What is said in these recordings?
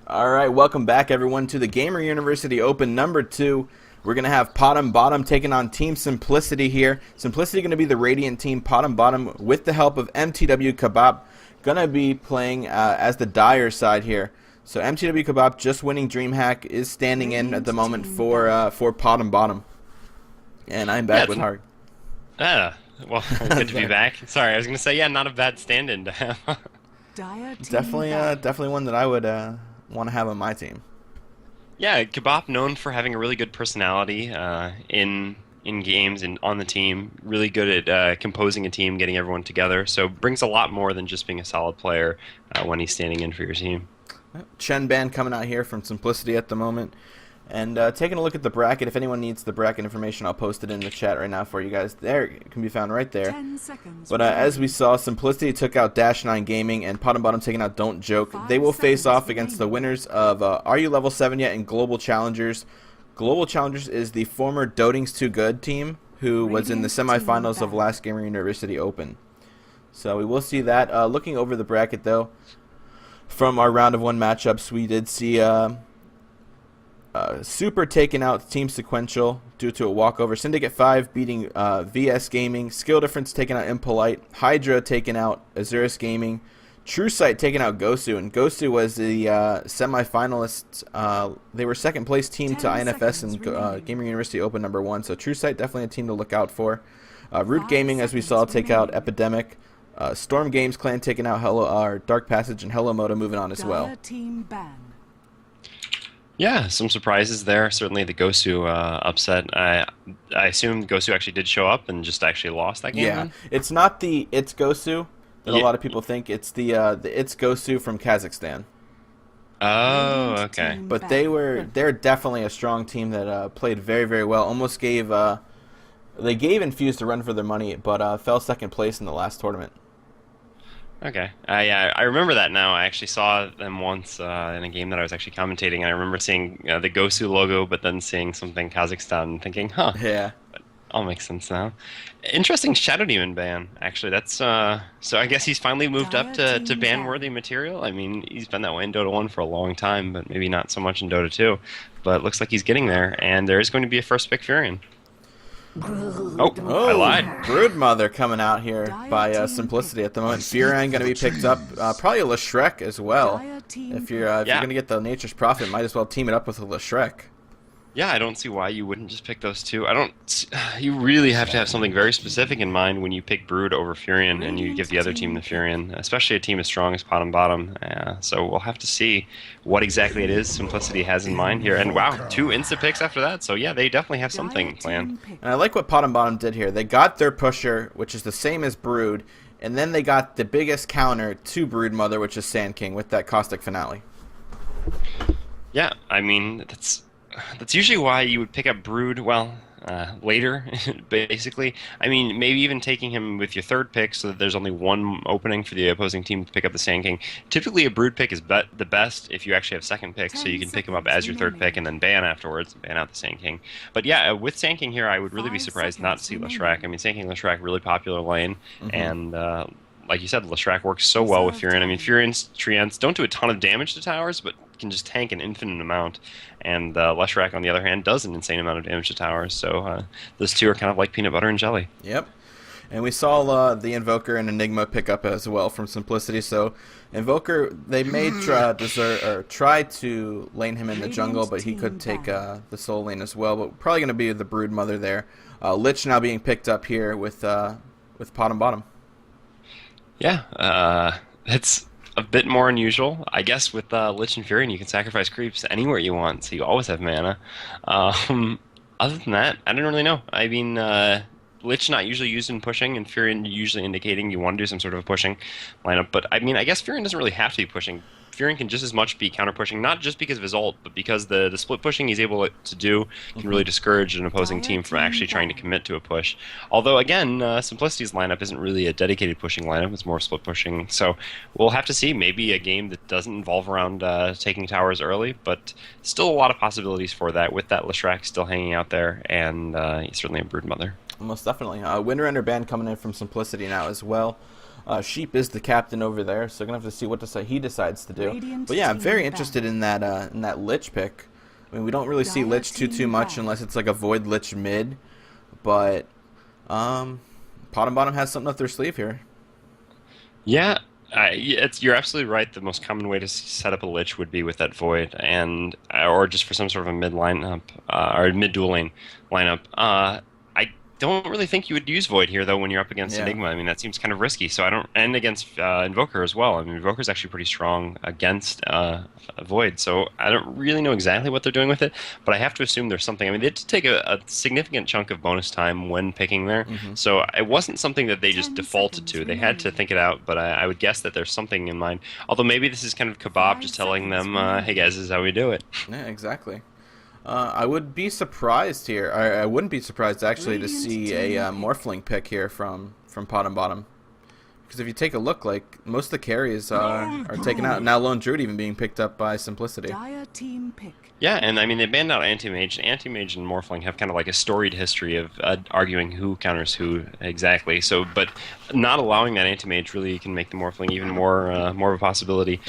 All right, welcome back, everyone, to the Gamer University Open number 2. We're going to have PotM Bottom taking on Team Simplicity here. Simplicity going to be the Radiant team. PotM Bottom, with the help of MTW Kebab, going to be playing as the Dire side here. So MTW Kebab, just winning DreamHack, is standing in at the moment for PotM Bottom. And I'm back with Hart. Well, good to be back. Sorry, I was going to say, not a bad stand-in to have. Definitely one that I would want to have on my team. Yeah, Kebab known for having a really good personality in games and on the team. Really good at composing a team, getting everyone together. So brings a lot more than just being a solid player when he's standing in for your team. Chen Ban coming out here from Simplicity at the moment. And taking a look at the bracket, if anyone needs the bracket information, I'll post it in the chat right now for you guys. There, it can be found right there. 10 seconds. But as we saw, Simplicity took out Dash 9 Gaming, and PotM Bottom taking out Don't Joke. They will face off against the winners of Are You Level 7 Yet and Global Challengers. Global Challengers is the former Doting's Too Good team, who was in the semifinals of last Gamer University Open. So we will see that. Looking over the bracket, though, from our round of 1 matchups, we did see Super taking out Team Sequential due to a walkover. Syndicate 5 beating VS Gaming. Skill Difference taking out Impolite. Hydra taking out Azurus Gaming. True Sight taking out Gosu. And Gosu was the semi-finalists. They were second place team to INFS and Gamer University Open number 1. So True Sight definitely a team to look out for. Root Gaming, as we saw, take out Epidemic. Storm Games Clan taking out Dark Passage, and Hello Moto moving on as well. Yeah, some surprises there. Certainly the Gosu upset. I assume Gosu actually did show up and just actually lost that game. Yeah, then? It's not the It's Gosu that a lot of people think. It's the It's Gosu from Kazakhstan. Oh, okay. But they're definitely a strong team that played very, very well. Almost gave they gave Infused a run for their money, but fell second place in the last tournament. Okay. Yeah, I remember that now. I actually saw them once in a game that I was actually commentating, and I remember seeing the Gosu logo, but then seeing something Kazakhstan and thinking, huh. Yeah. But all makes sense now. Interesting Shadow Demon ban, actually. That's so I guess he's finally moved up to ban-worthy material. I mean, he's been that way in Dota 1 for a long time, but maybe not so much in Dota 2. But it looks like he's getting there, and there is going to be a first pick Furion. Oh, I lied. Broodmother coming out here by Simplicity at the moment. Furion going to be picked up. Probably a Leshrek as well. If you're going to get the Nature's Prophet, might as well team it up with a Leshrek. Yeah, I don't see why you wouldn't just pick those two. You really have to have something very specific in mind when you pick Brood over Furion and you give the other team the Furion, especially a team as strong as PotM Bottom. So we'll have to see what exactly it is Simplicity has in mind here. And wow, 2 insta picks after that. So yeah, they definitely have something planned. And I like what PotM Bottom did here. They got their pusher, which is the same as Brood, and then they got the biggest counter to Broodmother, which is Sand King, with that Caustic Finale. Yeah, I mean, that's usually why you would pick up Brood, later, basically. I mean, maybe even taking him with your third pick so that there's only one opening for the opposing team to pick up the Sand King. Typically, a Brood pick is the best if you actually have second pick, so you can pick him up as your third pick and then ban afterwards, ban out the Sand King. But yeah, with Sand King here, I would really be surprised not to see Leshrek. I mean, Sand King, Leshrek, really popular lane, and like you said, Leshrek works so well with Furion. I mean, Furion's Treants don't do a ton of damage to towers, but can just tank an infinite amount. And Leshrek, on the other hand, does an insane amount of damage to towers. So those two are kind of like peanut butter and jelly. Yep. And we saw the Invoker and Enigma pick up as well from Simplicity. So Invoker, they may try to lane him in the jungle, but he could take the soul lane as well. But probably going to be the Broodmother there. Lich now being picked up here with PotM Bottom. Yeah, it's a bit more unusual. I guess with Lich and Furion, you can sacrifice creeps anywhere you want, so you always have mana. Other than that, I don't really know. I mean, Lich not usually used in pushing, and Furion usually indicating you want to do some sort of a pushing lineup. But I mean, I guess Furion doesn't really have to be pushing. Furion can just as much be counter pushing, not just because of his ult, but because the split pushing he's able to do can really discourage an opposing team from actually trying to commit to a push. Although again, Simplicity's lineup isn't really a dedicated pushing lineup; it's more split pushing. So we'll have to see. Maybe a game that doesn't involve around taking towers early, but still a lot of possibilities for that. With that Leshrek still hanging out there, and certainly a Broodmother. Most definitely. Windrunner ban coming in from Simplicity now as well. Sheep is the captain over there, so gonna have to see what he decides to do. Radiant But yeah, I'm very team interested in that Lich pick. I mean, we don't really see Lich too much unless it's like a Void Lich mid, but Pot and Bottom has something up their sleeve here. Yeah, you're absolutely right. The most common way to set up a Lich would be with that Void, and or just for some sort of a mid lineup or mid dueling lineup. I don't really think you would use Void here though when you're up against Enigma. I mean, that seems kind of risky. So I don't, and against Invoker as well. I mean, Invoker is actually pretty strong against Void. So I don't really know exactly what they're doing with it, but I have to assume there's something. I mean, they did take a significant chunk of bonus time when picking there, so it wasn't something that they just defaulted to. They had to think it out, but I would guess that there's something in mind. Although maybe this is kind of Kebab just telling them, "Hey guys, this is how we do it." Yeah, exactly. I would be surprised here. I wouldn't be surprised actually to see a Morphling pick here from Pot and Bottom, because if you take a look, like most of the carries are taken out. Now Lone Druid even being picked up by Simplicity. Dire team pick. Yeah, and I mean they banned out Anti-Mage. Anti-Mage and Morphling have kind of like a storied history of arguing who counters who exactly. So, but not allowing that Anti-Mage really can make the Morphling even more of a possibility,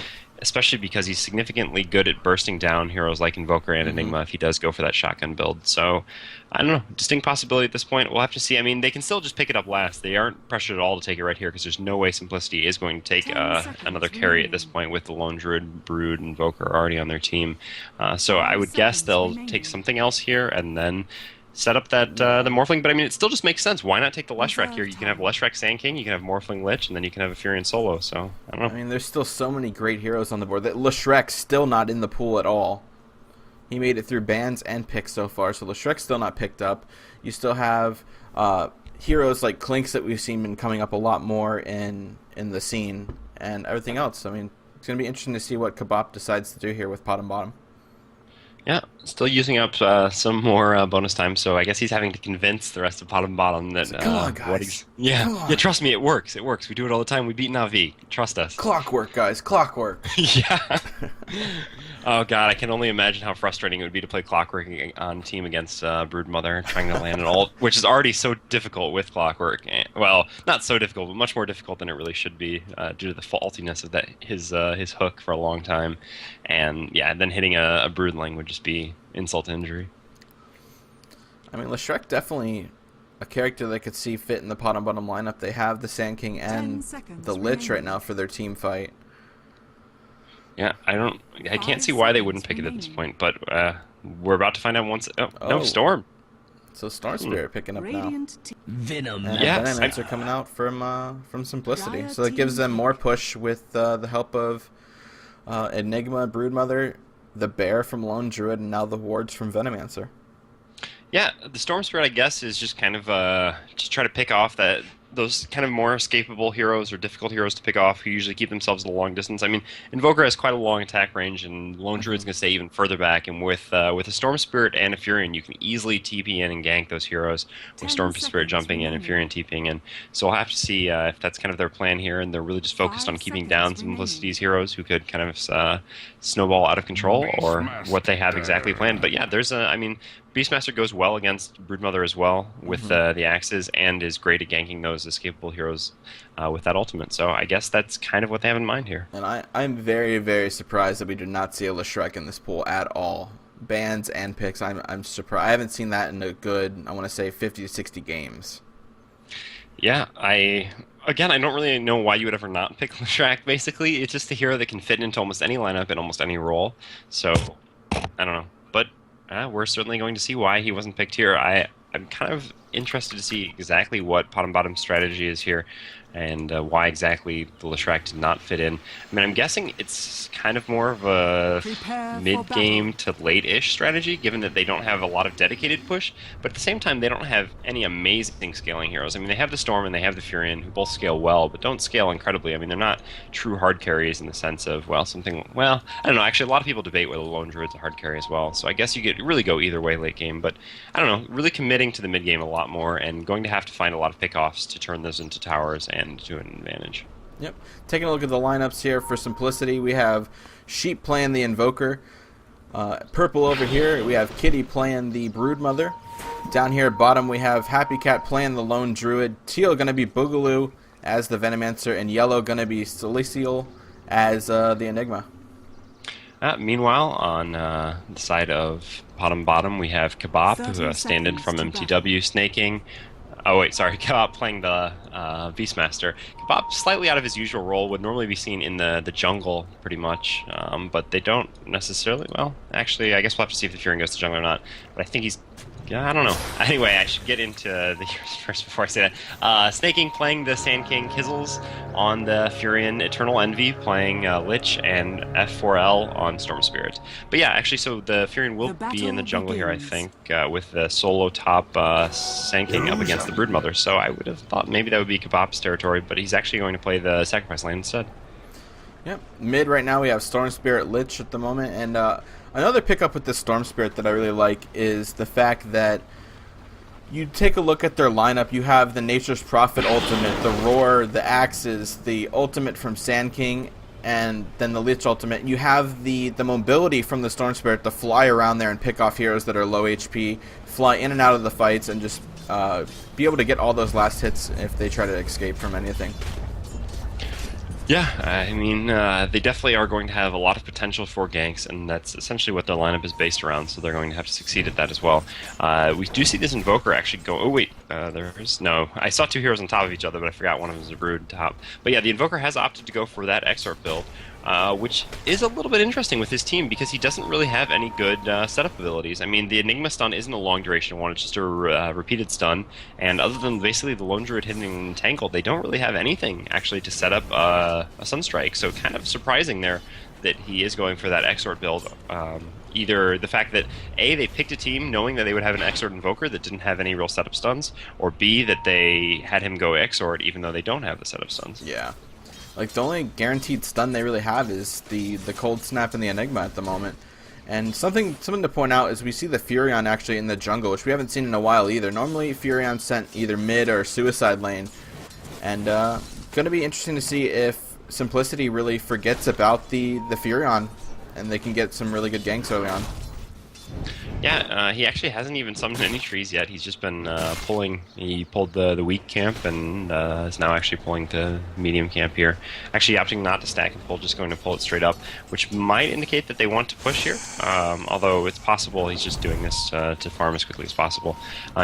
especially because he's significantly good at bursting down heroes like Invoker and Enigma if he does go for that shotgun build. So, I don't know. Distinct possibility at this point. We'll have to see. I mean, they can still just pick it up last. They aren't pressured at all to take it right here because there's no way Simplicity is going to take another carry at this point with the Lone Druid, Brood, Invoker already on their team. So I would guess they'll take something else here and then set up that the Morphling, but I mean, it still just makes sense. Why not take the Leshrac here? You can have Leshrac Sand King, you can have Morphling Lich, and then you can have a Furion solo. So I don't know. I mean, there's still so many great heroes on the board. That Leshrac's still not in the pool at all. He made it through bans and picks so far, so Leshrec's still not picked up. You still have heroes like Clinks that we've seen been coming up a lot more in the scene, and everything else. I mean, it's gonna be interesting to see what Kebab decides to do here with Pot and Bottom. Yeah, still using up some more bonus time, so I guess he's having to convince the rest of Pot and Bottom that come on, guys. Yeah, trust me, it works. It works. We do it all the time. We beat Na'Vi. Trust us. Clockwork, guys. Clockwork. Yeah. Oh god, I can only imagine how frustrating it would be to play Clockwork on team against Broodmother, trying to land it all, which is already so difficult with Clockwork. Well, not so difficult, but much more difficult than it really should be due to the faultiness of his hook for a long time, and yeah, then hitting a Broodling would just be insult to injury. I mean, Leshrac definitely a character that could see fit in the Pot and Bottom lineup. They have the Sand King and the Lich right now for their team fight. Yeah, I can't see why they wouldn't pick it at this point, but we're about to find out once. No, Storm. So Storm Spirit picking up now. Venom. And Yeah, Venom are coming out from Simplicity, so that gives them more push with the help of Enigma, Broodmother, the Bear from Lone Druid, and now the wards from Venomancer. Yeah, the Storm Spirit, I guess, is just kind of to try to pick off those kind of more escapable heroes or difficult heroes to pick off who usually keep themselves at a long distance. I mean, Invoker has quite a long attack range, and Lone Druid's going to stay even further back. And with a Storm Spirit and a Furion, you can easily TP in and gank those heroes with Storm Spirit jumping in and Furion TPing in. So we'll have to see if that's kind of their plan here, and they're really just focused on keeping down Simplicity's heroes who could kind of snowball out of control, or what they have exactly planned. But yeah, I mean, Beastmaster goes well against Broodmother as well with the axes, and is great at ganking those escapable heroes with that ultimate. So I guess that's kind of what they have in mind here. And I'm very, very surprised that we did not see a Leshrac in this pool at all. Bans and picks, I'm surprised. I haven't seen that in a good, I want to say, 50 to 60 games. Yeah, I don't really know why you would ever not pick Leshrac, basically. It's just a hero that can fit into almost any lineup in almost any role. So, I don't know. But we're certainly going to see why he wasn't picked here. I'm kind of interested to see exactly what Pot and Bottom's strategy is here, and why exactly the Leshrac did not fit in. I mean, I'm guessing it's kind of more of a mid-game to late-ish strategy, given that they don't have a lot of dedicated push, but at the same time, they don't have any amazing scaling heroes. I mean, they have the Storm and they have the Furion, who both scale well, but don't scale incredibly. I mean, they're not true hard carries in the sense of, I don't know, actually, a lot of people debate whether Lone Druid's a hard carry as well, so I guess you could really go either way late game, but I don't know, really committing to the mid-game a lot more, and going to have to find a lot of pickoffs to turn those into towers and to an advantage. Yep. Taking a look at the lineups here for Simplicity, we have Sheep playing the Invoker. Purple over here, we have Kitty playing the Broodmother. Down here at bottom, we have Happy Cat playing the Lone Druid. Teal going to be Boogaloo. as the Venomancer, and yellow going to be Celestial as the Enigma. Meanwhile, on the side of bottom, we have Kebab, who stand-in from MTW, snaking. Oh wait, sorry, Kebab playing the Beastmaster. Kebab slightly out of his usual role, would normally be seen in the jungle, pretty much. But they don't necessarily, well, actually, I guess we'll have to see if the Fury goes to jungle or not. But I think he's, yeah, I don't know. Anyway, I should get into the heroes first before I say that. Snaking playing the Sand King Kizzles on the Furion, Eternal Envy playing Lich, and F4L on Storm Spirit. But yeah, actually, so the Furion will be in the jungle here, I think, with the solo top Sand King up against the Broodmother. So I would have thought maybe that would be Kebab's territory, but he's actually going to play the Sacrifice lane instead. Yep. Mid right now we have Storm Spirit Lich at the moment, and another pickup with this Storm Spirit that I really like is the fact that you take a look at their lineup. You have the Nature's Prophet ultimate, the Roar, the Axes, the ultimate from Sand King, and then the Lich ultimate. You have the mobility from the Storm Spirit to fly around there and pick off heroes that are low HP, fly in and out of the fights, and just be able to get all those last hits if they try to escape from anything. Yeah, I mean, they definitely are going to have a lot of potential for ganks, and that's essentially what their lineup is based around, so they're going to have to succeed at that as well. We do see this Invoker actually go... Oh, wait, there's... No, I saw two heroes on top of each other, but I forgot one of them is a Brood top. But yeah, the Invoker has opted to go for that Exort build, which is a little bit interesting with his team, because he doesn't really have any good setup abilities. I mean, the Enigma stun isn't a long duration one, it's just a repeated stun, and other than basically the Lone Druid hitting Entangled, they don't really have anything, actually, to set up a Sunstrike, so kind of surprising there that he is going for that Exort build. Either the fact that, A, they picked a team knowing that they would have an Exort Invoker that didn't have any real setup stuns, or B, that they had him go Exort even though they don't have the setup stuns. Yeah. Like, the only guaranteed stun they really have is the Cold Snap and the Enigma at the moment. And something to point out is we see the Furion actually in the jungle, which we haven't seen in a while either. Normally, Furion's sent either mid or suicide lane. And going to be interesting to see if Simplicity really forgets about the Furion, and they can get some really good ganks early on. Yeah, he actually hasn't even summoned any trees yet. He's just been pulling. He pulled the weak camp and is now actually pulling to medium camp here. Actually opting not to stack and pull, just going to pull it straight up, which might indicate that they want to push here. Although it's possible he's just doing this to farm as quickly as possible.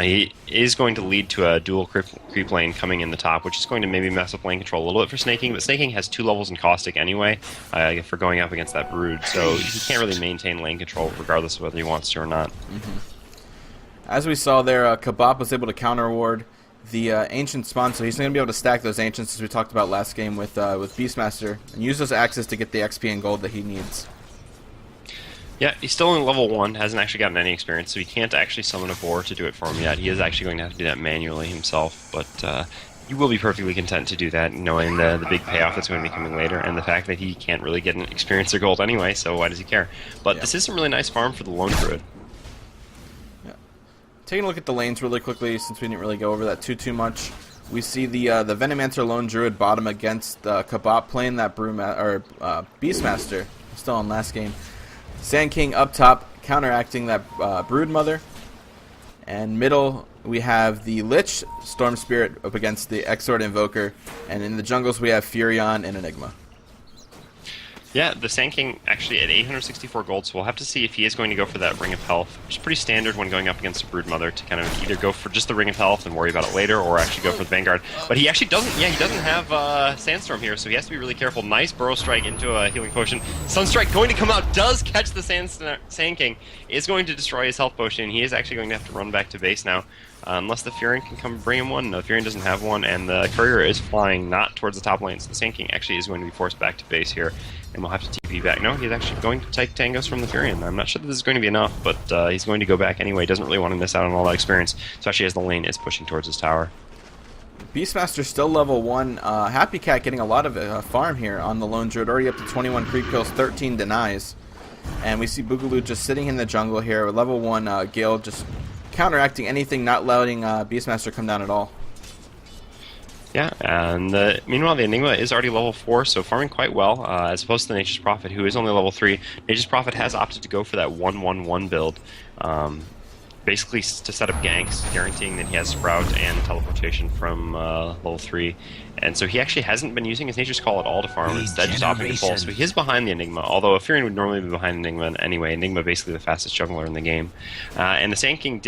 He is going to lead to a dual creep lane coming in the top, which is going to maybe mess up lane control a little bit for Snaking, but Snaking has 2 levels in Caustic anyway for going up against that Brood, so he can't really maintain lane control regardless of whether he wants to or not. As we saw there, Kebab was able to counter ward the Ancient Spawn, so he's going to be able to stack those Ancients as we talked about last game with Beastmaster, and use those axes to get the XP and gold that he needs. Yeah, he's still in level 1, hasn't actually gotten any experience, so he can't actually summon a boar to do it for him yet. He is actually going to have to do that manually himself, but you will be perfectly content to do that, knowing the big payoff that's going to be coming later, and the fact that he can't really get an experience or gold anyway, so why does he care? But this is some really nice farm for the Lone Druid. Taking a look at the lanes really quickly, since we didn't really go over that too much. We see the Venomancer Lone Druid bottom against Kebab playing that Beastmaster, still on last game. Sand King up top, counteracting that Broodmother. And middle, we have the Lich Storm Spirit up against the Exort Invoker. And in the jungles, we have Furion and Enigma. Yeah, the Sand King actually at 864 gold, so we'll have to see if he is going to go for that Ring of Health, which is pretty standard when going up against a Broodmother, to kind of either go for just the Ring of Health and worry about it later, or actually go for the Vanguard. But he actually doesn't, he doesn't have Sandstorm here, so he has to be really careful. Nice Burrow Strike into a Healing Potion. Sunstrike going to come out, does catch the Sand King, is going to destroy his health potion. He is actually going to have to run back to base now. Unless the Furion can come bring him one. No, the Furion doesn't have one, and the Courier is flying not towards the top lane, so the Sand King actually is going to be forced back to base here, and we'll have to TP back. No, he's actually going to take tangos from the Furion. I'm not sure that this is going to be enough, but he's going to go back anyway. He doesn't really want to miss out on all that experience, especially as the lane is pushing towards his tower. Beastmaster still level 1. Happy Cat getting a lot of farm here on the Lone Druid, already up to 21 creep kills, 13 denies. And we see Boogaloo just sitting in the jungle here with level 1 Gale just counteracting anything, not letting Beastmaster come down at all. Yeah, and meanwhile the Enigma is already level 4, so farming quite well, as opposed to the Nature's Prophet, who is only level 3. Nature's Prophet has opted to go for that 1-1-1 build. basically to set up ganks, guaranteeing that he has Sprout and teleportation from level 3. And so he actually hasn't been using his Nature's Call at all to farm, instead just opting to pull. So he is behind the Enigma, although a Furion would normally be behind Enigma anyway. Enigma basically the fastest jungler in the game. And the Sand King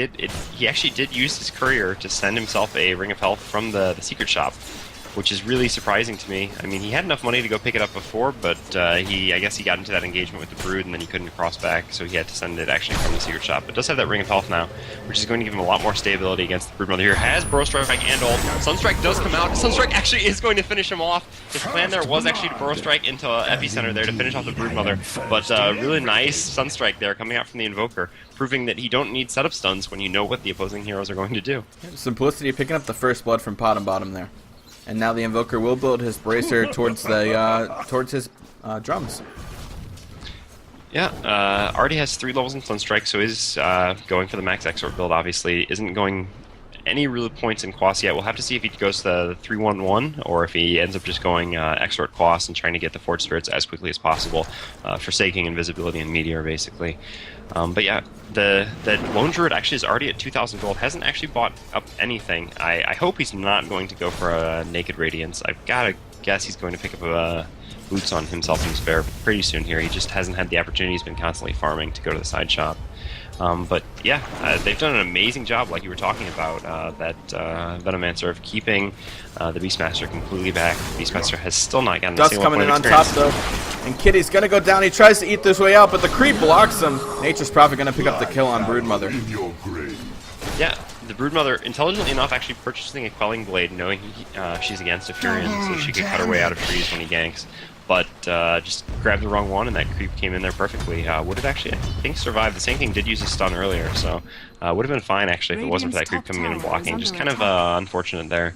he actually did use his courier to send himself a Ring of Health from the secret shop, which is really surprising to me. I mean, he had enough money to go pick it up before, but I guess he got into that engagement with the Brood, and then he couldn't cross back, so he had to send it actually from the secret shop. But does have that Ring of Health now, which is going to give him a lot more stability against the Broodmother here. Has Burrow Strike and ult. Sunstrike does come out. Sunstrike actually is going to finish him off. His plan there was actually to Burrow Strike into Epicenter there to finish off the Broodmother, but really nice Sunstrike there coming out from the Invoker, proving that you don't need setup stuns when you know what the opposing heroes are going to do. Simplicity picking up the first blood from PotM bottom there. And now the Invoker will build his Bracer towards his drums. Yeah, already has 3 levels in Sunstrike, so is going for the max Exort build, obviously. Isn't going any real points in Quas yet. We'll have to see if he goes the 3-1-1, or if he ends up just going Exort Quas and trying to get the Forge Spirits as quickly as possible, forsaking Invisibility and Meteor, basically. But yeah, the Lone Druid actually is already at 2,000 gold, hasn't actually bought up anything. I hope he's not going to go for a Naked Radiance. I've got to guess he's going to pick up boots on himself and Spare pretty soon here. He just hasn't had the opportunity. He's been constantly farming to go to the side shop. But yeah, they've done an amazing job, like you were talking about, that Venomancer of keeping the Beastmaster completely back. The Beastmaster has still not gotten a Dust single coming point in of on top experience. though, and Kitty's gonna go down. He tries to eat this way out, but the creep blocks him. Nature's Prophet gonna pick up the kill on Broodmother. Yeah, the Broodmother, intelligently enough, actually purchasing a Quelling Blade, knowing she's against a Furion, so she could cut her way out of trees when he ganks. But just grabbed the wrong one, and that creep came in there perfectly. Would have actually, I think, survived. The Sand King did use a stun earlier, so would have been fine, actually, if it wasn't for that creep coming in and blocking. Just kind of unfortunate there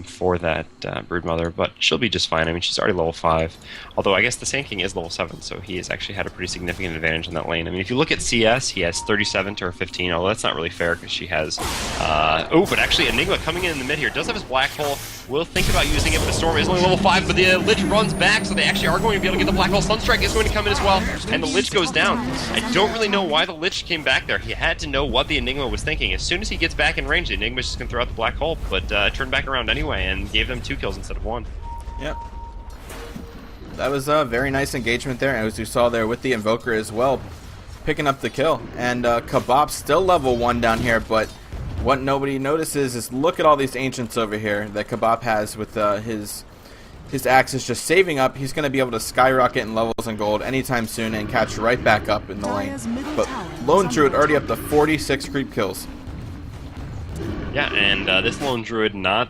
for that Broodmother, but she'll be just fine. I mean, she's already level 5. Although, I guess the Sand King is level 7, so he has actually had a pretty significant advantage in that lane. I mean, if you look at CS, he has 37 to her 15, although that's not really fair, because she has... but actually, Enigma coming in the mid here does have his Black Hole. Will think about using it, but the Storm is only level 5, but the Lich runs back, so they actually are going to be able to get the Black Hole. Sunstrike is going to come in as well, and the Lich goes down. I don't really know why the Lich came back there. He had to know what the Enigma was thinking. As soon as he gets back in range, the Enigma's just going to throw out the Black Hole, but turned back around anyway and gave them 2 kills instead of 1. Yep. That was a very nice engagement there, as you saw there with the Invoker as well, picking up the kill. And Kebab still level 1 down here, but what nobody notices is look at all these Ancients over here that Kebab has with his axes just saving up. He's going to be able to skyrocket in levels and gold anytime soon and catch right back up in the lane. But Lone Druid already up to 46 creep kills. Yeah, and this Lone Druid not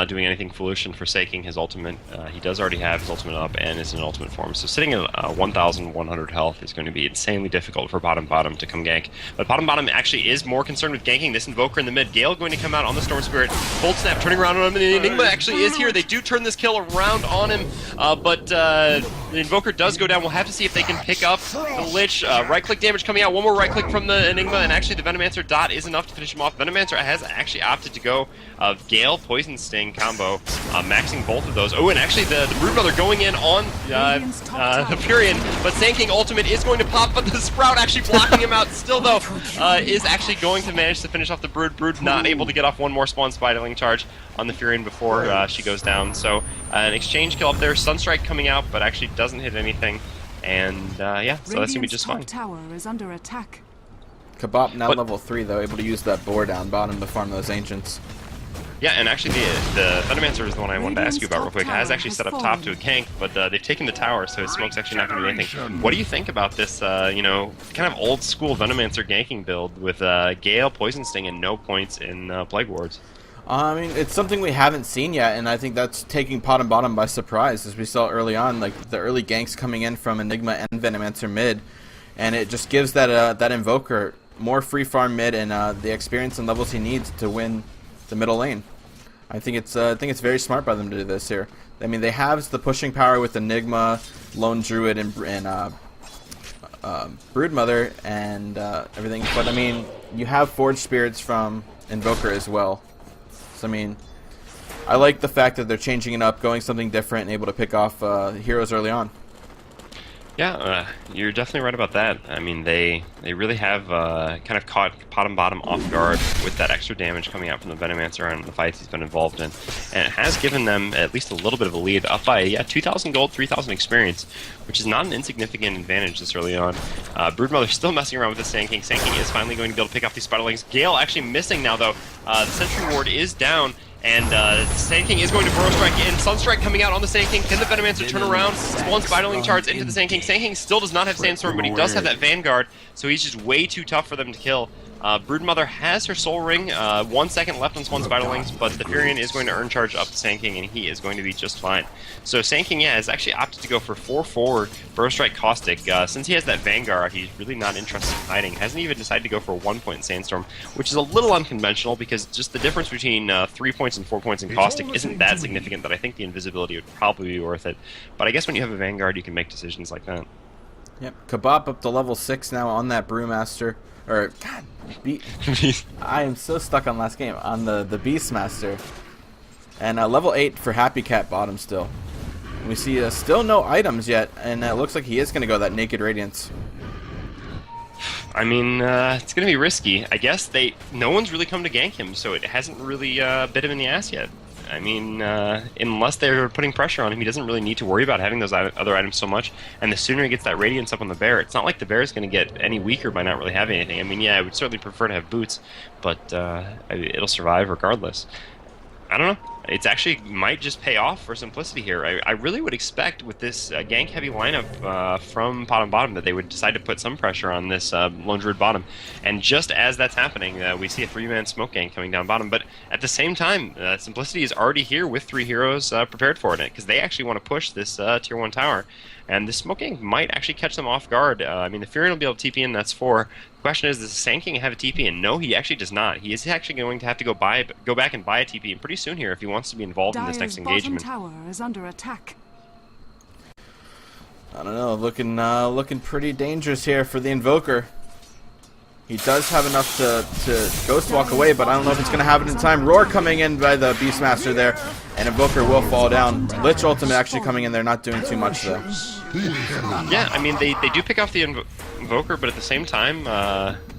doing anything foolish and forsaking his ultimate. He does already have his ultimate up and is in ultimate form. So sitting at 1,100 health is going to be insanely difficult for PotM to come gank. But PotM actually is more concerned with ganking this Invoker in the mid. Gale going to come out on the Storm Spirit. Cold Snap turning around on him, and the Enigma actually is here. They do turn this kill around on him, but the Invoker does go down. We'll have to see if they can pick up the Lich. Right-click damage coming out. One more right-click from the Enigma, and actually the Venomancer dot is enough to finish him off. Venomancer has actually opted to go Gale Poison Sting combo, maxing both of those. Oh, and actually the Broodmother going in on the Furion, but Sand King ultimate is going to pop, but the Sprout actually blocking him out. Still though, is actually going to manage to finish off the Brood. Brood not able to get off one more spawn spiraling charge on the Furion before she goes down. So an exchange kill up there. Sunstrike coming out, but actually doesn't hit anything. And yeah, so that's gonna be just fine. Tower is under attack. Kebab now level 3 though, able to use that boar down bottom to farm those Ancients. Yeah, and actually the Venomancer is the one I wanted to ask you about real quick. It has actually set up top to a gank, but they've taken the tower, so his smoke's actually not going to do anything. What do you think about this, you know, kind of old school Venomancer ganking build with Gale, Poison Sting, and no points in Plague Wards? I mean, it's something we haven't seen yet, and I think that's taking PotM bottom by surprise, as we saw early on, like the early ganks coming in from Enigma and Venomancer mid, and it just gives that Invoker more free farm mid and the experience and levels he needs to win the middle lane. I think it's very smart by them to do this here. I mean, they have the pushing power with Enigma, Lone Druid, and Broodmother and everything. But I mean, you have Forged Spirits from Invoker as well. So I mean, I like the fact that they're changing it up, going something different, and able to pick off heroes early on. Yeah, you're definitely right about that. I mean, they really have kind of caught PotM bottom off guard with that extra damage coming out from the Venomancer and the fights he's been involved in, and it has given them at least a little bit of a lead, up by 2,000 gold, 3,000 experience, which is not an insignificant advantage this early on. Broodmother still messing around with the Sand King. Sand King is finally going to be able to pick off these Spiderlings. Gale actually missing now though. The Sentry Ward is down. And Sand King is going to Burrow Strike in. Sunstrike coming out on the Sand King. Can the Venomancer turn around? One Spiderling charge into the Sand King. Sand King still does not have Sandstorm, but he does have that Vanguard, so he's just way too tough for them to kill. Broodmother has her Soul Ring. 1 second left on Swan Spiderlings, but the Furion is going to earn charge up to Sand King, and he is going to be just fine. So Sand King, has actually opted to go for 4/4 Burrow Strike Caustic. Since he has that Vanguard, he's really not interested in hiding. Hasn't even decided to go for a 1-point Sandstorm, which is a little unconventional because just the difference between 3 points and 4 points in Caustic isn't that significant that I think the invisibility would probably be worth it. But I guess when you have a Vanguard, you can make decisions like that. Yep. Kebab up to level 6 now on that Brewmaster. Or, God, I am so stuck on last game, on the Beastmaster. And level 8 for Happy Cat bottom still. We see still no items yet, and it looks like he is going to go that Naked Radiance. I mean, it's going to be risky. I guess no one's really come to gank him, so it hasn't really bit him in the ass yet. I mean, unless they're putting pressure on him, he doesn't really need to worry about having those other items so much. And the sooner he gets that Radiance up on the bear, it's not like the bear is going to get any weaker by not really having anything. I mean, yeah, I would certainly prefer to have boots, but it'll survive regardless. I don't know. It's actually might just pay off for Simplicity here. I really would expect with this gank-heavy lineup from PotM bottom that they would decide to put some pressure on this Lone Druid bottom. And just as that's happening, we see a 3-man smoke gang coming down bottom. But at the same time, Simplicity is already here with 3 heroes prepared for it, because they actually want to push this Tier 1 tower. And this smoke gang might actually catch them off guard. I mean, the Furion will be able to TP in, that's 4. The question is, does the Sand King have a TP? And no, he actually does not. He is actually going to have to go back and buy a TP, and pretty soon here if he wants to be involved in this next engagement. Tower is under attack. I don't know, looking pretty dangerous here for the Invoker. He does have enough to Ghost Walk away, but I don't know if he's going to have it in time. Roar coming in by the Beastmaster there, and Invoker will fall down. Lich Ultimate actually coming in there, not doing too much though. Yeah, I mean, they do pick off the Invoker, but at the same time,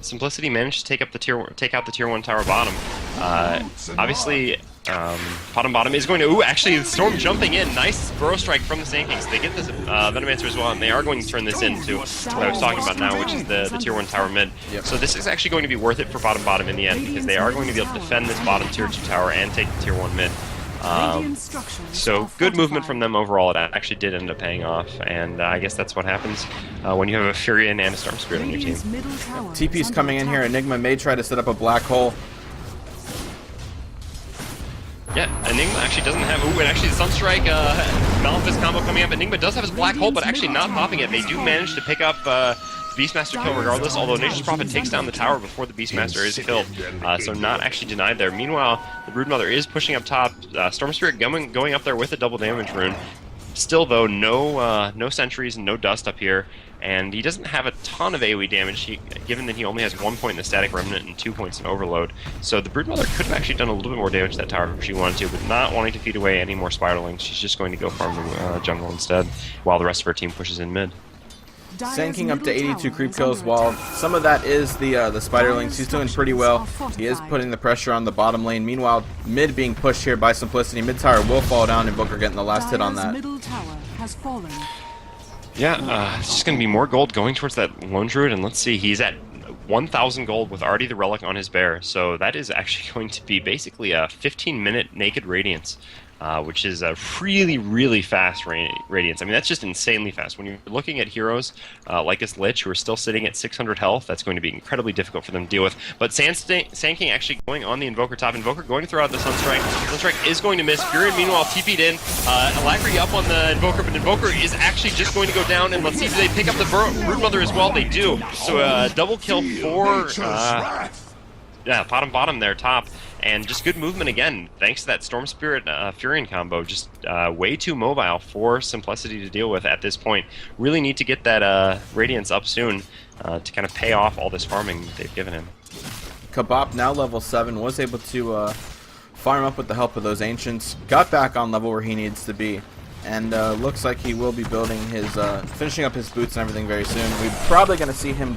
Simplicity managed to take out the Tier 1 tower bottom. Obviously, PotM bottom is going to... actually, Storm jumping in. Nice Burrow Strike from the Sand Kings. They get this Venomancer as well, and they are going to turn this into what I was talking about now, which is the Tier 1 tower mid. Yep. So this is actually going to be worth it for PotM bottom in the end, because they are going to be able to defend this bottom Tier 2 tower and take the Tier 1 mid. So good movement from them overall. It actually did end up paying off, and I guess that's what happens when you have a Furion and a Storm Spirit on your team. TP's coming in here. Enigma may try to set up a black hole. Yeah, Enigma actually doesn't have... Ooh, and actually the Sunstrike Malefice combo coming up. Enigma does have his black hole, but actually not popping it. They do manage to pick up Beastmaster kill regardless, although Nature's Prophet takes down the tower before the Beastmaster is killed, so not actually denied there. Meanwhile, the Broodmother is pushing up top. Storm Spirit going up there with a double damage rune. Still, though, no sentries and no dust up here, and he doesn't have a ton of AoE damage, given that he only has 1 point in the Static Remnant and 2 points in Overload. So the Broodmother could have actually done a little bit more damage to that tower if she wanted to, but not wanting to feed away any more Spiderlings. She's just going to go farm the jungle instead, while the rest of her team pushes in mid. Sand King up to 82 creep kills, while some of that is the Spiderlings. He's doing pretty well. He is putting the pressure on the bottom lane. Meanwhile, mid being pushed here by Simplicity. Mid tower will fall down, Invoker getting the last hit on that. Yeah, it's just going to be more gold going towards that Lone Druid, and let's see, he's at 1,000 gold with already the Relic on his bear, so that is actually going to be basically a 15-minute Naked Radiance. Which is a really, really fast Radiance. I mean, that's just insanely fast. When you're looking at heroes like this Lich, who are still sitting at 600 health, that's going to be incredibly difficult for them to deal with. But Sand King actually going on the Invoker top. Invoker going to throw out the Sunstrike. Sunstrike is going to miss. Furion, meanwhile, TP'd in. Alacrity up on the Invoker, but Invoker is actually just going to go down. And let's see, do they pick up the Broodmother as well? They do. So double kill for... PotM bottom there, top. And just good movement again, thanks to that Storm Spirit Furion combo. Just way too mobile for Simplicity to deal with at this point. Really need to get that Radiance up soon to kind of pay off all this farming they've given him. Kebab, now level 7, was able to farm up with the help of those Ancients. Got back on level where he needs to be. and looks like he will be building his, finishing up his boots and everything very soon. We're probably going to see him